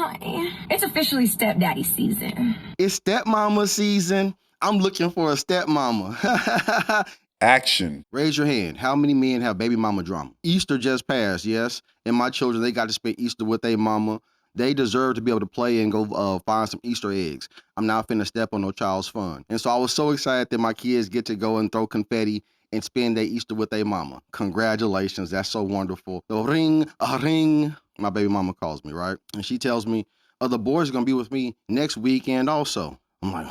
Hi. It's officially stepdaddy season. It's stepmama season. I'm looking for a stepmama. Action. Raise your hand. How many men have baby mama drama? Easter just passed, yes? And my children, they got to spend Easter with their mama. They deserve to be able to play and go find some Easter eggs. I'm not finna step on no child's fun. And so I was so excited that my kids get to go and throw confetti and spend their Easter with their mama. Congratulations. That's so wonderful. The ring, a ring. My baby mama calls me, right? And she tells me, the boys are going to be with me next weekend also. I'm like,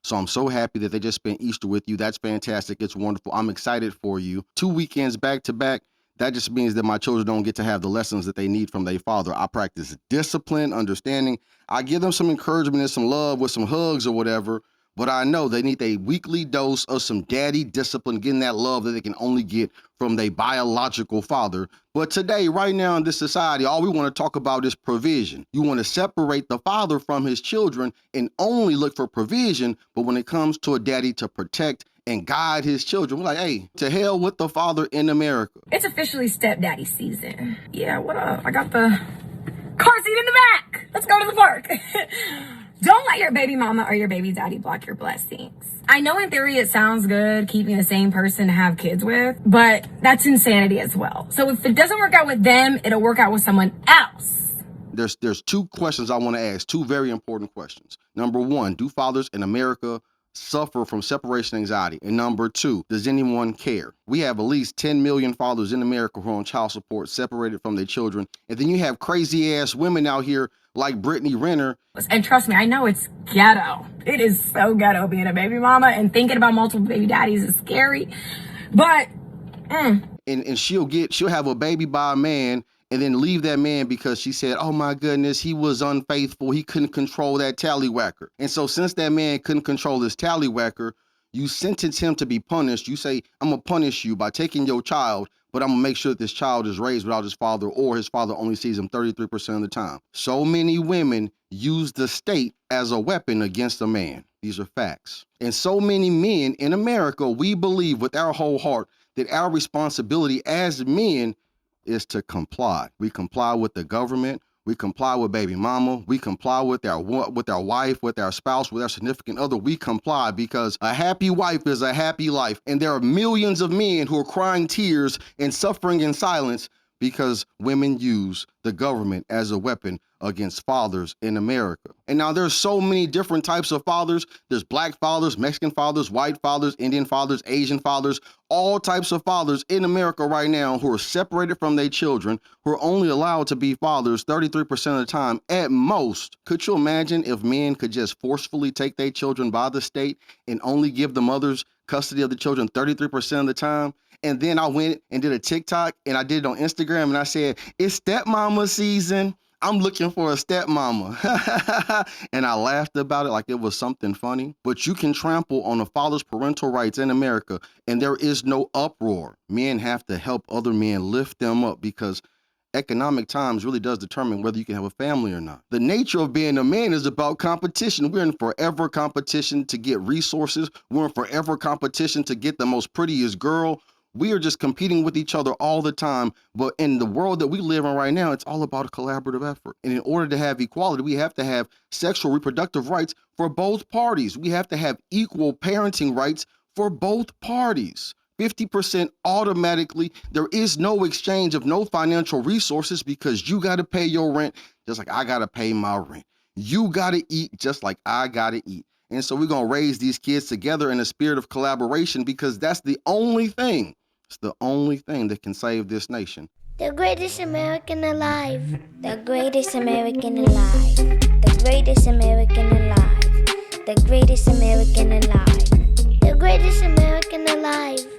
So I'm so happy that they just spent Easter with you. That's fantastic. It's wonderful. I'm excited for you. 2 weekends back to back. That just means that my children don't get to have the lessons that they need from their father. I practice discipline, understanding. I give them some encouragement and some love with some hugs or whatever. But I know they need a weekly dose of some daddy discipline, getting that love that they can only get from their biological father. But today, right now in this society, all we want to talk about is provision. You want to separate the father from his children and only look for provision. But when it comes to a daddy to protect and guide his children, we're like, hey, to hell with the father in America. It's officially stepdaddy season. Yeah, what up? I got the car seat in the back. Let's go to the park. Don't let your baby mama or your baby daddy block your blessings. I know in theory it sounds good keeping the same person to have kids with, but that's insanity as well. So if it doesn't work out with them, it'll work out with someone else. There's 2 questions I want to ask, 2 very important questions. Number 1, do fathers in America suffer from separation anxiety? And number 2, does anyone care? We have at least 10 million fathers in America who are on child support, separated from their children. And then you have crazy ass women out here like Brittany Renner. And trust me, I know it's ghetto. It is so ghetto being a baby mama, and thinking about multiple baby daddies is scary. But and she'll have a baby by a man and then leave that man because she said, oh my goodness, he was unfaithful. He couldn't control that tallywhacker. And so since that man couldn't control this tallywhacker, you sentence him to be punished. You say, I'm going to punish you by taking your child, but I'm going to make sure that this child is raised without his father, or his father only sees him 33% of the time. So many women use the state as a weapon against a man. These are facts. And so many men in America, we believe with our whole heart that our responsibility as men is to comply. We comply with the government. We comply with baby mama. We comply with our wife, with our spouse, with our significant other. We comply because a happy wife is a happy life. And there are millions of men who are crying tears and suffering in silence because women use the government as a weapon against fathers in America. And now there's so many different types of fathers. There's black fathers, Mexican fathers, white fathers, Indian fathers, Asian fathers, all types of fathers in America right now who are separated from their children, who are only allowed to be fathers 33% of the time at most. Could you imagine if men could just forcefully take their children by the state and only give the mothers custody of the children 33% of the time? And then I went and did a TikTok and I did it on Instagram and I said, it's stepmama season. I'm looking for a stepmama. And I laughed about it like it was something funny. But you can trample on a father's parental rights in America and there is no uproar. Men have to help other men lift them up because economic times really does determine whether you can have a family or not. The nature of being a man is about competition. We're in forever competition to get resources. We're in forever competition to get the most prettiest girl. We are just competing with each other all the time. But in the world that we live in right now, it's all about a collaborative effort. And in order to have equality, we have to have sexual reproductive rights for both parties. We have to have equal parenting rights for both parties. 50% automatically. There is no exchange of no financial resources because you got to pay your rent just like I got to pay my rent. You got to eat just like I got to eat. And so we're going to raise these kids together in a spirit of collaboration because that's the only thing. It's the only thing that can save this nation. The greatest American alive. The greatest American alive. The greatest American alive. The greatest American alive. The greatest American alive.